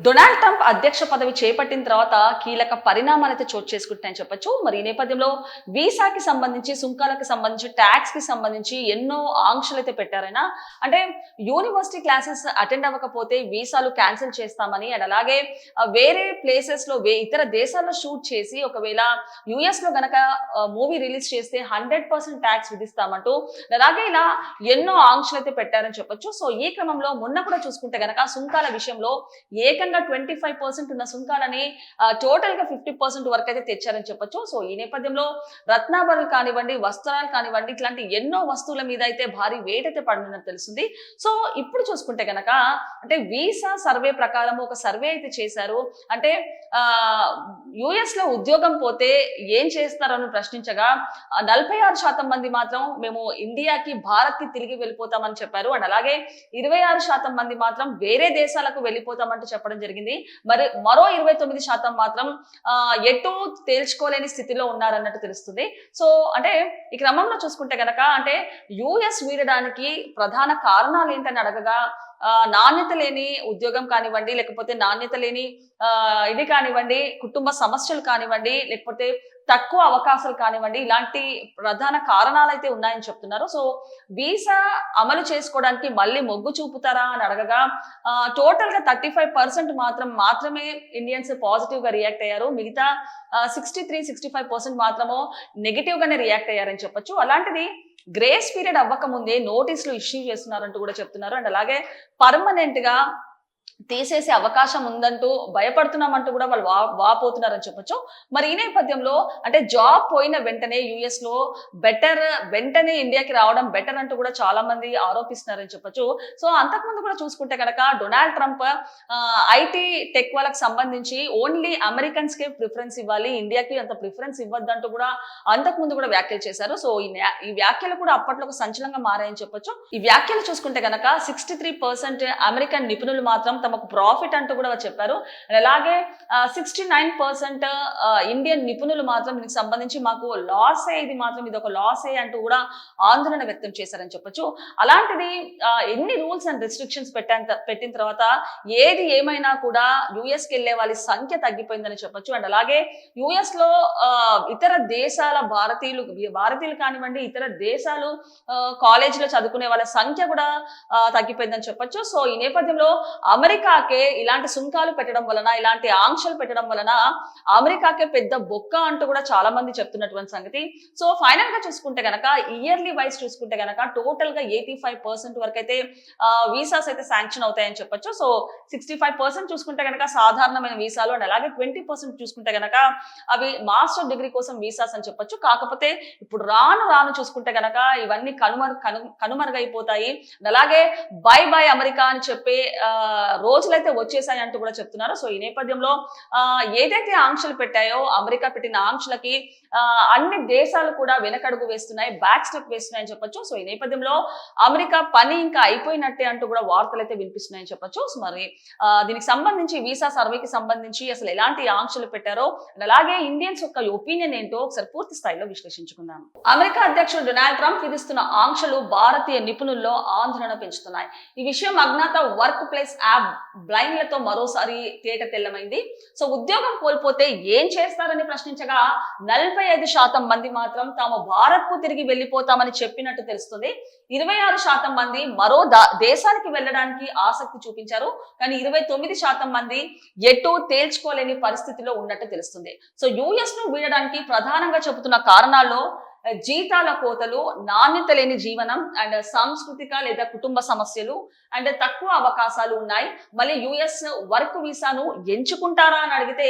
Donald Trump అధ్యక్ష పదవి చేపట్టిన తర్వాత కీలక పరిణామాలైతే చోటు చేసుకుంటాయని చెప్పొచ్చు. మరి ఈ నేపథ్యంలో వీసాకి సంబంధించి, సుంకాలకు సంబంధించి, ట్యాక్స్ కి సంబంధించి ఎన్నో ఆంక్షలు అయితే పెట్టారైనా. అంటే యూనివర్సిటీ క్లాసెస్ అటెండ్ అవ్వకపోతే వీసాలు క్యాన్సిల్ చేస్తామని, అండ్ అలాగే వేరే ప్లేసెస్ లో ఇతర దేశాల్లో షూట్ చేసి ఒకవేళ యుఎస్ లో గనక మూవీ రిలీజ్ చేస్తే 100% ట్యాక్స్ విధిస్తామంటూ, అలాగే ఇలా ఎన్నో ఆంక్షలు అయితే పెట్టారని చెప్పొచ్చు. సో ఈ క్రమంలో మొన్న కూడా చూసుకుంటే గనక సుంకాల విషయంలో ఏకంగా 25% ఉన్న సుంకాలని టోటల్ గా 50% వరకు అయితే తెచ్చారని చెప్పొచ్చు. సో ఈ నేపథ్యంలో రత్నాభరణాలు కానివ్వండి, వస్త్రాలు కానివ్వండి, ఇట్లాంటి ఎన్నో వస్తువుల మీద అయితే భారీ వెయిట్ అయితే పడినట్టు తెలుస్తుంది. సో ఇప్పుడు చూసుకుంటే గనక అంటే వీసా సర్వే ప్రకారం ఒక సర్వే అయితే చేశారు. అంటే యుఎస్ లో ఉద్యోగం పోతే ఏం చేస్తారని ప్రశ్నించగా 46% మంది మాత్రం మేము ఇండియాకి, భారత్ కి తిరిగి వెళ్ళిపోతామని చెప్పారు. అండ్ అలాగే 26% మంది మాత్రం వేరే దేశాలకు వెళ్ళిపోతామంటూ చెప్పడం జరిగింది. మరి మరో 29% మాత్రం ఎటు తేల్చుకోలేని స్థితిలో ఉన్నారన్నట్టు తెలుస్తుంది. సో అంటే ఈ క్రమంలో చూసుకుంటే గనక అంటే యుఎస్ వీడడానికి ప్రధాన కారణాలు ఏంటని అడగగా నాణ్యత లేని ఉద్యోగం కానివ్వండి, లేకపోతే నాణ్యత లేని ఇది కానివ్వండి, కుటుంబ సమస్యలు కానివ్వండి, లేకపోతే తక్కువ అవకాశాలు కానివ్వండి, ఇలాంటి ప్రధాన కారణాలు అయితే ఉన్నాయని చెప్తున్నారు. సో వీసా అమలు చేసుకోవడానికి మళ్ళీ మొగ్గు చూపుతారా అని అడగగా టోటల్ గా 35% మాత్రమే ఇండియన్స్ పాజిటివ్ గా రియాక్ట్ అయ్యారు. మిగతా 63-65% మాత్రమో నెగిటివ్ గానే రియాక్ట్ అయ్యారని చెప్పొచ్చు. అలాంటిది గ్రేస్ పీరియడ్ అవ్వక ముందే నోటీసులు ఇష్యూ చేస్తున్నారంటూ కూడా చెప్తున్నారు. అండ్ అలాగే పర్మనెంట్ గా తీసేసే అవకాశం ఉందంటూ భయపడుతున్నామంటూ కూడా వాళ్ళు వాపోతున్నారని చెప్పొచ్చు. మరి ఈ నేపథ్యంలో అంటే జాబ్ పోయిన వెంటనే యుఎస్ లో వెంటనే ఇండియాకి రావడం బెటర్ అంటూ కూడా చాలా మంది ఆరోపిస్తున్నారని చెప్పొచ్చు. సో అంతకుముందు కూడా చూసుకుంటే కనుక డొనాల్డ్ ట్రంప్ ఐటీ టెక్ వాళ్ళకి సంబంధించి ఓన్లీ అమెరికన్స్ కే ప్రిఫరెన్స్ ఇవ్వాలి, ఇండియాకి అంత ప్రిఫరెన్స్ ఇవ్వద్దంటూ కూడా అంతకుముందు కూడా వ్యాఖ్యలు చేశారు. సో ఈ వ్యాఖ్యలు కూడా అప్పట్లో ఒక సంచలనంగా మారాయని చెప్పొచ్చు. ఈ వ్యాఖ్యలు చూసుకుంటే కనుక 63% అమెరికన్ నిపుణులు మాత్రం తమకు ప్రాఫిట్ అంటూ కూడా చెప్పారు. అలాగే 69% ఇండియన్ నిపుణులు మాత్రం దీనికి సంబంధించి మాకు లాసే, ఇది ఒక లాసే అంటూ కూడా ఆందోళన వ్యక్తం చేశారని చెప్పొచ్చు. అలాంటిది ఎన్ని రూల్స్ అండ్ రెస్ట్రిక్షన్స్ పెట్టిన తర్వాత ఏది ఏమైనా కూడా యుఎస్ కి వెళ్లే వాళ్ళ సంఖ్య తగ్గిపోయిందని చెప్పొచ్చు. అండ్ అలాగే యుఎస్ లో ఇతర దేశాల భారతీయులు కానివ్వండి, ఇతర దేశాలు కాలేజీలో చదువుకునే వాళ్ళ సంఖ్య కూడా తగ్గిపోయిందని చెప్పొచ్చు. సో ఈ నేపథ్యంలో అమెరికాకే ఇలాంటి సుంకాలు పెట్టడం వలన, ఇలాంటి ఆంక్షలు పెట్టడం వలన అమెరికాకే పెద్ద బొక్క అంటూ కూడా చాలా మంది చెప్తున్నటువంటి సంగతి. సో ఫైనల్ గా చూసుకుంటే గనక ఇయర్లీ వైజ్ చూసుకుంటే గనక టోటల్ గా 85% వరకు అయితే వీసాస్ అయితే శాంక్షన్ అవుతాయని చెప్పొచ్చు. సో 65% చూసుకుంటే గనక సాధారణమైన వీసాలు, అండ్ అలాగే 20% చూసుకుంటే గనక అవి మాస్టర్ డిగ్రీ కోసం వీసాస్ అని చెప్పొచ్చు. కాకపోతే ఇప్పుడు రాను చూసుకుంటే గనక ఇవన్నీ కనుమరుగైపోతాయి. అలాగే బై బై అమెరికా అని చెప్పి రోజులైతే వచ్చేసాయి అంటూ కూడా చెప్తున్నారు. సో ఈ నేపథ్యంలో ఏదైతే ఆంక్షలు పెట్టాయో అమెరికా పెట్టిన ఆంక్షలకి అన్ని దేశాలు కూడా వెనకడుగు వేస్తున్నాయి, బ్యాక్ స్టెప్ వేస్తున్నాయి అని చెప్పొచ్చు. సో ఈ నేపథ్యంలో అమెరికా పని ఇంకా అయిపోయినట్టే అంటూ కూడా వార్తలు అయితే వినిపిస్తున్నాయని చెప్పొచ్చు. సో మరి దీనికి సంబంధించి వీసా సర్వేకి సంబంధించి అసలు ఎలాంటి ఆంక్షలు పెట్టారో, అలాగే ఇండియన్స్ యొక్క ఒపీనియన్ ఏంటో ఒకసారి పూర్తి స్థాయిలో విశ్లేషించుకుందాం. అమెరికా అధ్యక్షుడు డొనాల్డ్ ట్రంప్ విధిస్తున్న ఆంక్షలు భారతీయ నిపుణుల్లో ఆందోళన పెంచుతున్నాయి. ఈ విషయం అజ్ఞాత వర్క్ ప్లేస్ యాప్ బ్లైండ్లతో మరోసారి తేట తెల్లమైంది. సో ఉద్యోగం కోల్పోతే ఏం చేస్తారని ప్రశ్నించగా 45% మంది మాత్రం తాము భారత్ కు తిరిగి వెళ్ళిపోతామని చెప్పినట్టు తెలుస్తుంది. 26% మంది మరో దేశానికి వెళ్ళడానికి ఆసక్తి చూపించారు. కానీ 29% మంది ఎటు తేల్చుకోలేని పరిస్థితిలో ఉన్నట్టు తెలుస్తుంది. సో యుఎస్ ను వీడడానికి ప్రధానంగా చెబుతున్న కారణాల్లో జీతాల కోతలు, నాణ్యత లేని జీవనం, అండ్ సాంస్కృతిక లేదా కుటుంబ సమస్యలు, అండ్ తక్కువ అవకాశాలు ఉన్నాయి. మళ్ళీ యుఎస్ వర్క్ వీసాను ఎంచుకుంటారా అని అడిగితే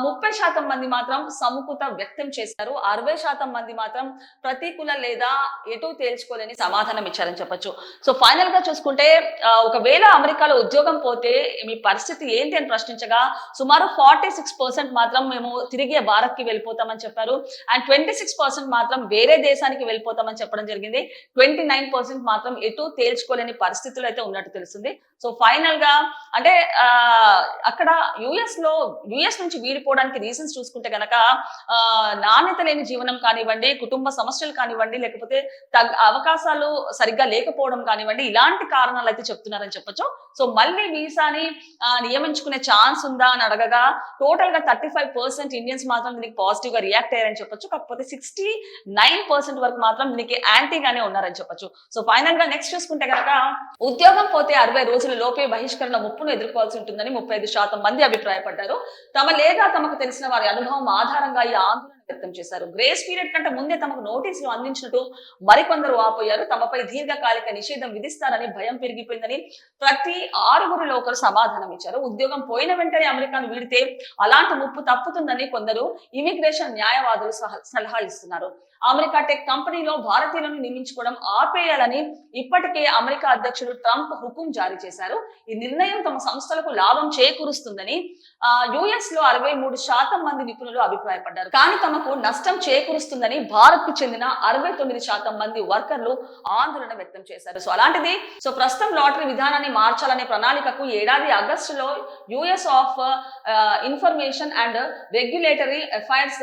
30% మంది మాత్రం సముఖత వ్యక్తం చేశారు. 60% మంది మాత్రం ప్రతికూల లేదా ఎటు తేల్చుకోలేని సమాధానం ఇచ్చారని చెప్పొచ్చు. సో ఫైనల్ గా చూసుకుంటే ఒకవేళ అమెరికాలో ఉద్యోగం పోతే మీ పరిస్థితి ఏంటి అని ప్రశ్నించగా సుమారు 46% మాత్రం మేము తిరిగి భారత్ కి వెళ్ళిపోతామని చెప్పారు. అండ్ 26% మాత్రం వేరే దేశానికి వెళ్ళిపోతామని చెప్పడం జరిగింది. 29% మాత్రం ఎటు తేల్చుకోలేని పరిస్థితులు అయితే ఉన్నట్టు తెలుస్తుంది. సో ఫైనల్ గా అంటే ఆ, అక్కడ యుఎస్ నుంచి వీడిపోవడానికి రీజన్స్ చూసుకుంటే గనక నాణ్యత లేని జీవనం కానివ్వండి, కుటుంబ సమస్యలు కానివ్వండి, లేకపోతే అవకాశాలు సరిగ్గా లేకపోవడం కానివ్వండి, ఇలాంటి కారణాలు అయితే చెప్తున్నారని చెప్పొచ్చు. సో మళ్ళీ వీసాని నియమించుకునే ఛాన్స్ ఉందా అని అడగగా టోటల్ గా 35% ఇండియన్స్ మాత్రం దీనికి పాజిటివ్ గా రియాక్ట్ అయ్యారని చెప్పొచ్చు. కాకపోతే 69% వరకు మాత్రం దీనికి యాంటీగానే ఉన్నారని చెప్పొచ్చు. సో ఫైనల్ గా నెక్స్ట్ చూసుకుంటే కనుక ఉద్యోగం పోతే 60 రోజుల లోపే బహిష్కరణ ముప్పును ఎదుర్కోవాల్సి ఉంటుందని 35% మంది అభిప్రాయపడ్డారు. తమకు తెలిసిన వారి అనుభవం ఆధారంగా ఈ ఆందోళన వ్యక్తం చేశారు. గ్రేస్ పీరియడ్ కంటే ముందే తమకు నోటీసులు అందించినట్టు మరికొందరు వాపోయారు. తమపై దీర్ఘకాలిక నిషేధం విధిస్తారని భయం పెరిగిపోయిందని ప్రతి 6గురిలో ఒకరు సమాధానం ఇచ్చారు. ఉద్యోగం పోయిన వెంటనే అమెరికాను వీడితే అలాంటి ముప్పు తప్పుతుందని కొందరు ఇమిగ్రేషన్ న్యాయవాదులు సలహా ఇస్తున్నారు. అమెరికా టెక్ కంపెనీలో భారతీయులను నియమించుకోవడం ఆపేయాలని ఇప్పటికే అమెరికా అధ్యక్షుడు ట్రంప్ హుకుం జారీ చేశారు. ఈ నిర్ణయం తమ సంస్థలకు లాభం చేకూరుస్తుందని యుఎస్ లో 63% మంది నిపుణులు అభిప్రాయపడ్డారు. కానీ తమకు నష్టం చేకూరుస్తుందని భారత్ కు చెందిన 69% మంది వర్కర్లు ఆందోళన వ్యక్తం చేశారు. సో అలాంటిది ప్రస్తుతం లాటరీ విధానాన్ని మార్చాలనే ప్రణాళికకు ఏడాది ఆగస్టులో US of information and regulatory affairs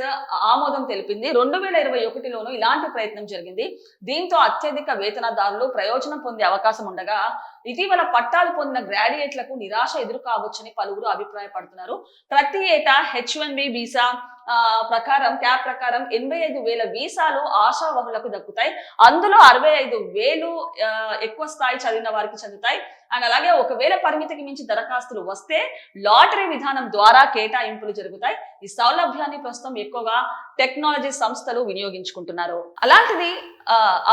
ఆమోదం తెలిపింది. 2021లోనూ ఇలాంటి ప్రయత్నం జరిగింది. దీంతో అత్యధిక వేతనదారులు ప్రయోజనం పొందే అవకాశం ఉండగా ఇటీవల పట్టాలు పొందిన గ్రాడ్యుయేట్లకు నిరాశ ఎదురు కావచ్చని పలువురు అభిప్రాయపడుతున్నారు. ప్రతి ఏటా H1B వీసా క్యాప్ ప్రకారం 85,000 వీసాలు ఆశావహులకు దక్కుతాయి. అందులో 65,000 ఎక్కువ స్థాయి చదివిన వారికి చెందుతాయి. అండ్ అలాగే ఒకవేళ పరిమితికి మించి దరఖాస్తులు వస్తే లాటరీ విధానం ద్వారా కేటాయింపులు జరుగుతాయి. ఈ సౌలభ్యాన్ని ప్రస్తుతం ఎక్కువగా టెక్నాలజీ సంస్థలు వినియోగించుకుంటున్నారు. అలాంటిది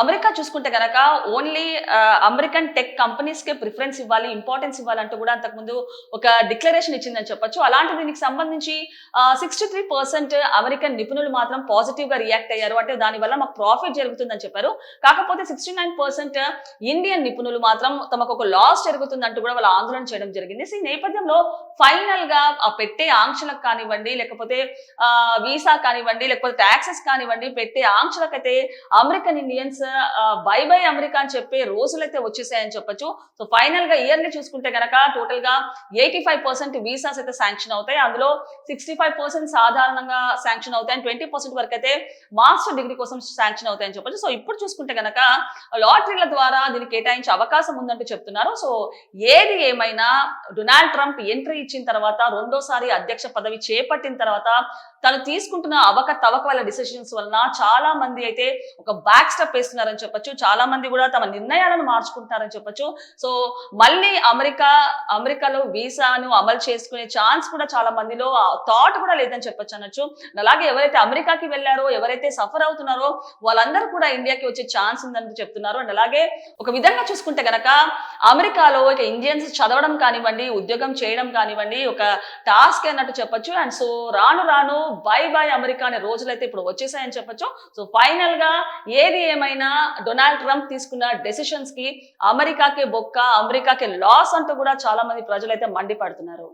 అమెరికా చూసుకుంటే గనక ఓన్లీ అమెరికన్ టెక్ కంపెనీస్ కే ప్రిఫరెన్స్ ఇవ్వాలి, ఇంపార్టెన్స్ ఇవ్వాలంటూ కూడా అంతకుముందు ఒక డిక్లరేషన్ ఇచ్చిందని చెప్పొచ్చు. అలాంటి దీనికి సంబంధించి 63% అమెరికన్ నిపుణులు మాత్రం పాజిటివ్ గా రియాక్ట్ అయ్యారు. అంటే దానివల్ల మాకు ప్రాఫిట్ జరుగుతుందని చెప్పారు. కాకపోతే 69% ఇండియన్ నిపుణులు మాత్రం తమకు ఒక లాస్ జరుగుతుందంటూ కూడా వాళ్ళు ఆందోళన చేయడం జరిగింది. ఈ నేపథ్యంలో ఫైనల్ గా పెట్టే ఆంక్షలకు కానివ్వండి, లేకపోతే వీసా కానివ్వండి, లేకపోతే ట్యాక్సెస్ కానివ్వండి, పెట్టే ఆంక్షలకైతే American Indians bye bye America అని చెప్పే రోజులైతే వచ్చేసాయని చెప్పొచ్చు. సో ఫైనల్ గా ఇయర్లీ చూసుకుంటే గనక టోటల్ గా 85% వీసాస్ అయితే శాంక్షన్ అవుతాయి. అందులో 65% సాధారణంగా శాంక్షన్ అవుతాయి. 20% వరకు అయితే మాస్టర్ డిగ్రీ కోసం శాంక్షన్ అవుతాయని చెప్పొచ్చు. సో ఇప్పుడు చూసుకుంటే గనక లాటరీల ద్వారా దీన్ని కేటాయించే అవకాశం ఉందంటూ చెప్తున్నారు. సో ఏది ఏమైనా డొనాల్డ్ ట్రంప్ ఎంట్రీ ఇచ్చిన తర్వాత రెండోసారి అధ్యక్ష పదవి చేపట్టిన తర్వాత తను తీసుకుంటున్న అవకతవకల డిసిషన్స్ వలన చాలా మంది అయితే ఒక బ్యాక్ స్టెప్ వేస్తున్నారని చెప్పొచ్చు. చాలా మంది కూడా తమ నిర్ణయాలను మార్చుకుంటున్నారని చెప్పొచ్చు. సో మళ్ళీ అమెరికాలో వీసాను అమలు చేసుకునే ఛాన్స్ కూడా చాలా మందిలో థాట్ కూడా లేదని చెప్పొచ్చు అనొచ్చు. అలాగే ఎవరైతే అమెరికాకి వెళ్ళారో, ఎవరైతే సఫర్ అవుతున్నారో వాళ్ళందరూ కూడా ఇండియాకి వచ్చే ఛాన్స్ ఉందని చెప్తున్నారు. అండ్ అలాగే ఒక విధంగా చూసుకుంటే గనక అమెరికాలో ఇక ఇండియన్స్ చదవడం కానివ్వండి, ఉద్యోగం చేయడం కానివ్వండి ఒక టాస్క్ అన్నట్టు చెప్పొచ్చు. అండ్ సో రాను రాను బై బై అమెరికా అనే రోజులైతే ఇప్పుడు వచ్చేసాయని చెప్పొచ్చు. సో ఫైనల్ గా ఏది ఏమైనా డొనాల్డ్ ట్రంప్ తీసుకున్న డెసిషన్స్ కి అమెరికాకే బొక్క, అమెరికాకే లాస్ అంటూ కూడా చాలా మంది ప్రజలైతే మండిపడుతున్నారు.